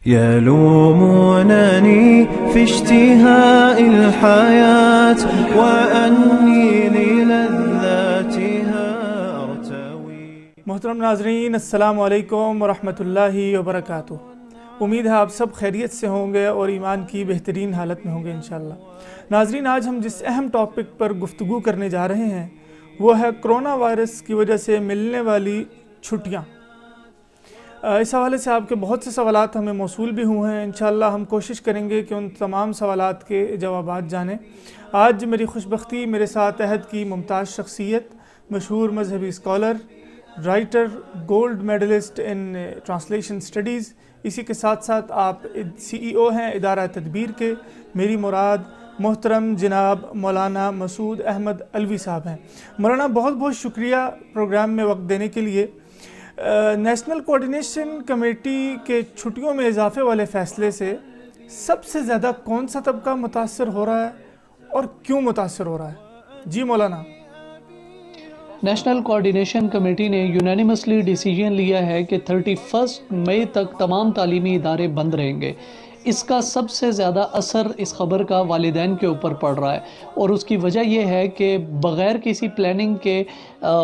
يلومونني في اشتهاء الحياة وأني للذاتها أرتوي. محترم ناظرین، السلام علیکم ورحمۃ اللہ وبرکاتہ۔ امید ہے آپ سب خیریت سے ہوں گے اور ایمان کی بہترین حالت میں ہوں گے انشاءاللہ۔ ناظرین، آج ہم جس اہم ٹاپک پر گفتگو کرنے جا رہے ہیں وہ ہے کرونا وائرس کی وجہ سے ملنے والی چھٹیاں۔ اس حوالے سے آپ کے بہت سے سوالات ہمیں موصول بھی ہوئے ہیں۔ انشاءاللہ ہم کوشش کریں گے کہ ان تمام سوالات کے جوابات جانیں۔ آج میری خوش بختی میرے ساتھ عہد کی ممتاز شخصیت، مشہور مذہبی اسکالر، رائٹر، گولڈ میڈلسٹ ان ٹرانسلیشن اسٹڈیز، اسی کے ساتھ ساتھ آپ CEO ہیں ادارہ تدبیر کے، میری مراد محترم جناب مولانا مسعود احمد علوی صاحب ہیں۔ مولانا بہت بہت شکریہ پروگرام میں وقت دینے کے لیے۔ نیشنل کوارڈینیشن کمیٹی کے چھٹیوں میں اضافے والے فیصلے سے سب سے زیادہ کون سا طبقہ متاثر ہو رہا ہے اور کیوں متاثر ہو رہا ہے؟ جی مولانا۔ نیشنل کوارڈینیشن کمیٹی نے یونانیمسلی ڈیسیجن لیا ہے کہ 31 مئی تک تمام تعلیمی ادارے بند رہیں گے۔ اس کا سب سے زیادہ اثر اس خبر کا والدین کے اوپر پڑ رہا ہے، اور اس کی وجہ یہ ہے کہ بغیر کسی پلاننگ کے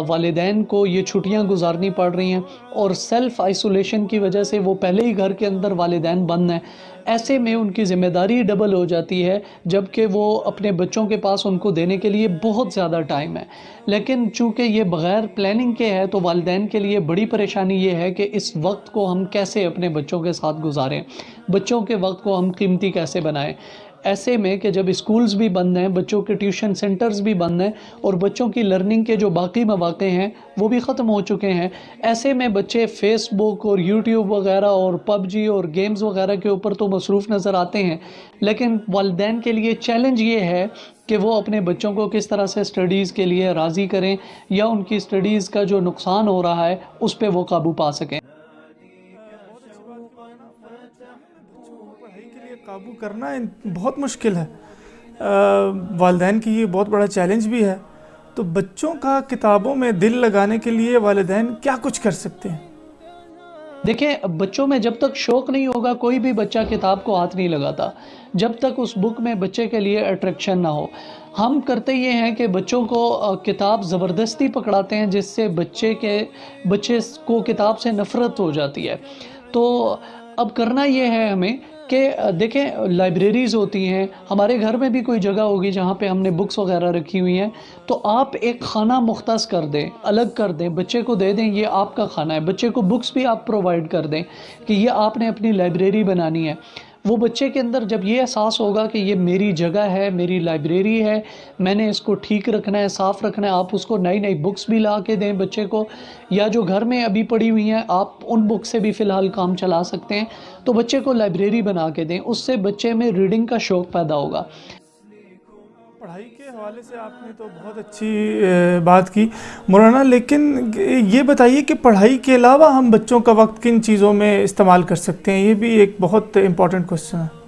والدین کو یہ چھٹیاں گزارنی پڑ رہی ہیں، اور سیلف آئسولیشن کی وجہ سے وہ پہلے ہی گھر کے اندر والدین بند ہیں۔ ایسے میں ان کی ذمہ داری ڈبل ہو جاتی ہے، جبکہ وہ اپنے بچوں کے پاس ان کو دینے کے لیے بہت زیادہ ٹائم ہے۔ لیکن چونکہ یہ بغیر پلاننگ کے ہے تو والدین کے لیے بڑی پریشانی یہ ہے کہ اس وقت کو ہم کیسے اپنے بچوں کے ساتھ گزاریں، بچوں کے وقت کو ہم قیمتی کیسے بنائیں۔ ایسے میں کہ جب اسکولز بھی بند ہیں، بچوں کے ٹیوشن سینٹرز بھی بند ہیں، اور بچوں کی لرننگ کے جو باقی مواقع ہیں وہ بھی ختم ہو چکے ہیں، ایسے میں بچے فیس بک اور یوٹیوب وغیرہ اور PUBG اور گیمز وغیرہ کے اوپر تو مصروف نظر آتے ہیں، لیکن والدین کے لیے چیلنج یہ ہے کہ وہ اپنے بچوں کو کس طرح سے اسٹڈیز کے لیے راضی کریں، یا ان کی اسٹڈیز کا جو نقصان ہو رہا ہے اس پہ وہ قابو پا سکیں۔ پڑھائی کے لیے قابو کرنا بہت مشکل ہے، والدین کی یہ بہت بڑا چیلنج بھی ہے۔ تو بچوں کا کتابوں میں دل لگانے کے لیے والدین کیا کچھ کر سکتے ہیں؟ دیکھیں، بچوں میں جب تک شوق نہیں ہوگا کوئی بھی بچہ کتاب کو ہاتھ نہیں لگاتا، جب تک اس بک میں بچے کے لیے اٹریکشن نہ ہو۔ ہم کرتے یہ ہیں کہ بچوں کو کتاب زبردستی پکڑاتے ہیں، جس سے بچے کو کتاب سے نفرت ہو جاتی ہے۔ تو اب کرنا یہ ہے ہمیں کہ دیکھیں، لائبریریز ہوتی ہیں، ہمارے گھر میں بھی کوئی جگہ ہوگی جہاں پہ ہم نے بکس وغیرہ رکھی ہوئی ہیں، تو آپ ایک خانہ مختص کر دیں، الگ کر دیں، بچے کو دے دیں یہ آپ کا خانہ ہے۔ بچے کو بکس بھی آپ پرووائڈ کر دیں کہ یہ آپ نے اپنی لائبریری بنانی ہے۔ وہ بچے کے اندر جب یہ احساس ہوگا کہ یہ میری جگہ ہے، میری لائبریری ہے، میں نے اس کو ٹھیک رکھنا ہے، صاف رکھنا ہے، آپ اس کو نئی نئی بکس بھی لا کے دیں بچے کو، یا جو گھر میں ابھی پڑی ہوئی ہیں آپ ان بک سے بھی فی الحال کام چلا سکتے ہیں، تو بچے کو لائبریری بنا کے دیں، اس سے بچے میں ریڈنگ کا شوق پیدا ہوگا۔ پڑھائی کے حوالے سے آپ نے تو بہت اچھی بات کی مولانا، لیکن یہ بتائیے کہ پڑھائی کے علاوہ ہم بچوں کا وقت کن چیزوں میں استعمال کر سکتے ہیں؟ یہ بھی ایک بہت امپورٹنٹ کوسچن ہے۔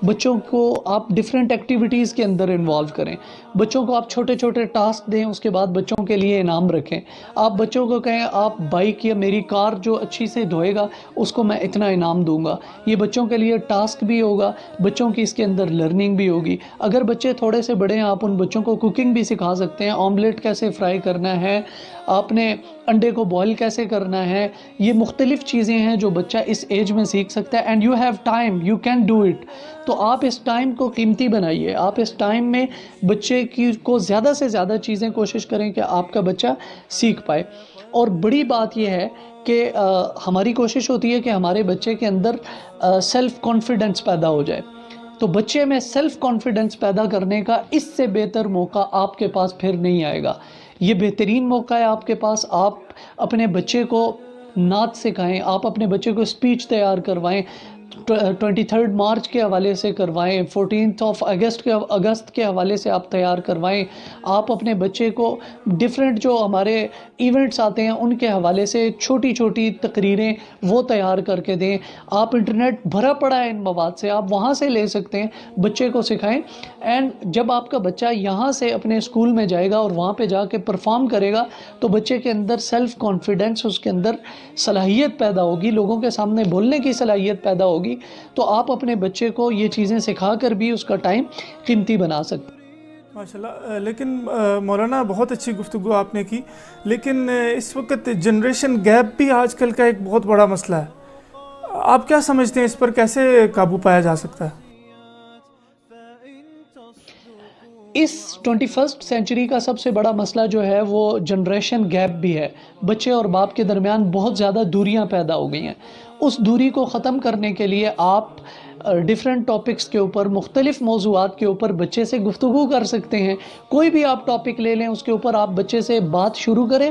بچوں کو آپ ڈیفرنٹ ایکٹیویٹیز کے اندر انوالو کریں، بچوں کو آپ چھوٹے چھوٹے ٹاسک دیں، اس کے بعد بچوں کے لیے انعام رکھیں۔ آپ بچوں کو کہیں آپ بائک یا میری کار جو اچھی سے دھوئے گا اس کو میں اتنا انعام دوں گا۔ یہ بچوں کے لیے ٹاسک بھی ہوگا، بچوں کی اس کے اندر لرننگ بھی ہوگی۔ اگر بچے تھوڑے سے بڑے ہیں آپ ان بچوں کو کوکنگ بھی سکھا سکتے ہیں، آملیٹ کیسے فرائی کرنا ہے، آپ نے انڈے کو بوائل کیسے کرنا ہے۔ یہ مختلف چیزیں ہیں جو بچہ اس ایج میں سیکھ سکتا ہے، and you have time, you can do it. تو آپ اس ٹائم کو قیمتی بنائیے، آپ اس ٹائم میں بچے کو زیادہ سے زیادہ چیزیں کوشش کریں کہ آپ کا بچہ سیکھ پائے۔ اور بڑی بات یہ ہے کہ ہماری کوشش ہوتی ہے کہ ہمارے بچے کے اندر سیلف کانفیڈنس پیدا ہو جائے، تو بچے میں سیلف کانفیڈنس پیدا کرنے کا اس سے بہتر موقع آپ کے پاس پھر نہیں آئے گا۔ یہ بہترین موقع ہے آپ کے پاس، آپ اپنے بچے کو نعت سکھائیں، آپ اپنے بچے کو اسپیچ تیار کروائیں، 23 مارچ کے حوالے سے کروائیں، 14 اگست کے حوالے سے آپ تیار کروائیں. آپ اپنے بچے کو ڈیفرنٹ جو ہمارے ایونٹس آتے ہیں ان کے حوالے سے چھوٹی چھوٹی تقریریں وہ تیار کر کے دیں. آپ انٹرنیٹ بھرا پڑا ہے ان مواد سے، آپ وہاں سے لے سکتے ہیں، بچے کو سکھائیں. اینڈ جب آپ کا بچہ یہاں سے اپنے اسکول میں جائے گا اور وہاں پہ جا کے پرفارم کرے گا تو بچے کے اندر سیلف کانفیڈنس، اس کے اندر صلاحیت پیدا ہوگی، لوگوں کے سامنے بولنے کی صلاحیت پیدا ہوگی. تو آپ اپنے بچے کو یہ چیزیں سکھا کر بھی اس کا ٹائم قیمتی بنا سکتے ہیں. ماشاءاللہ. لیکن مولانا بہت اچھی گفتگو آپ نے کی، لیکن اس وقت جنریشن گیپ بھی آج کل کا ایک بہت بڑا مسئلہ ہے. آپ کیا سمجھتے ہیں اس پر کیسے قابو پایا جا سکتا ہے؟ اس 21 سینچری کا سب سے بڑا مسئلہ جو ہے وہ جنریشن گیپ بھی ہے. بچے اور باپ کے درمیان بہت زیادہ دوریاں پیدا ہو گئی ہیں. اس دوری کو ختم کرنے کے لیے آپ ڈیفرنٹ ٹاپکس کے اوپر، مختلف موضوعات کے اوپر بچے سے گفتگو کر سکتے ہیں. کوئی بھی آپ ٹاپک لے لیں، اس کے اوپر آپ بچے سے بات شروع کریں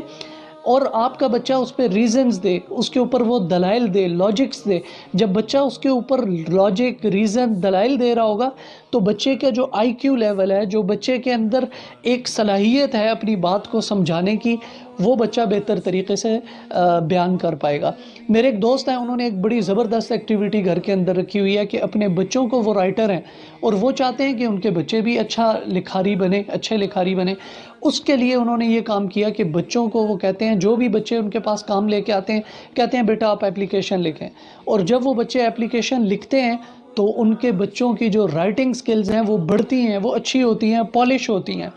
اور آپ کا بچہ اس پہ ریزنز دے، اس کے اوپر وہ دلائل دے، لاجکس دے. جب بچہ اس کے اوپر لاجک، ریزن، دلائل دے رہا ہوگا تو بچے کا جو آئی کیو لیول ہے، جو بچے کے اندر ایک صلاحیت ہے اپنی بات کو سمجھانے کی، وہ بچہ بہتر طریقے سے بیان کر پائے گا. میرے ایک دوست ہیں، انہوں نے ایک بڑی زبردست ایکٹیویٹی گھر کے اندر رکھی ہوئی ہے کہ اپنے بچوں کو، وہ رائٹر ہیں اور وہ چاہتے ہیں کہ ان کے بچے بھی اچھے لکھاری بنے. اس کے لیے انہوں نے یہ کام کیا کہ بچوں کو وہ کہتے ہیں، جو بھی بچے ان کے پاس کام لے کے آتے ہیں، کہتے ہیں بیٹا آپ ایپلیکیشن لکھیں. اور جب وہ بچے ایپلیکیشن لکھتے ہیں تو ان کے بچوں کی جو رائٹنگ سکلز ہیں وہ بڑھتی ہیں، وہ اچھی ہوتی ہیں، پالش ہوتی ہیں.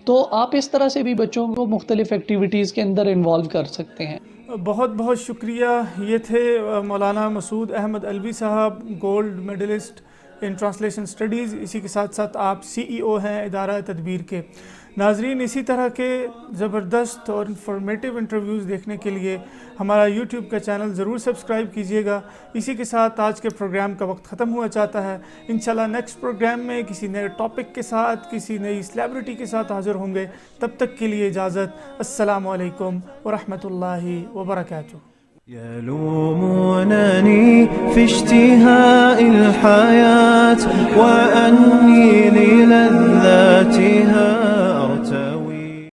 تو آپ اس طرح سے بھی بچوں کو مختلف ایکٹیویٹیز کے اندر انوالو کر سکتے ہیں. بہت بہت شکریہ. یہ تھے مولانا مسعود احمد علوی صاحب، گولڈ میڈلسٹ ان ٹرانسلیشن اسٹڈیز. اسی کے ساتھ ساتھ آپ CEO ہیں ادارہ تدبیر کے. ناظرین، اسی طرح کے زبردست اور انفارمیٹیو انٹرویوز دیکھنے کے لیے ہمارا YouTube کا چینل ضرور سبسکرائب کیجیے گا. اسی کے ساتھ آج کے پروگرام کا وقت ختم ہوا چاہتا ہے. انشاءاللہ نیکسٹ پروگرام میں کسی نئے ٹاپک کے ساتھ، کسی نئی سیلیبریٹی کے ساتھ حاضر ہوں گے. تب تک کے لیے اجازت. السلام علیکم ورحمۃ اللہ وبرکاتہ. يلومونني في اشتهاء الحياة وأني للذاتها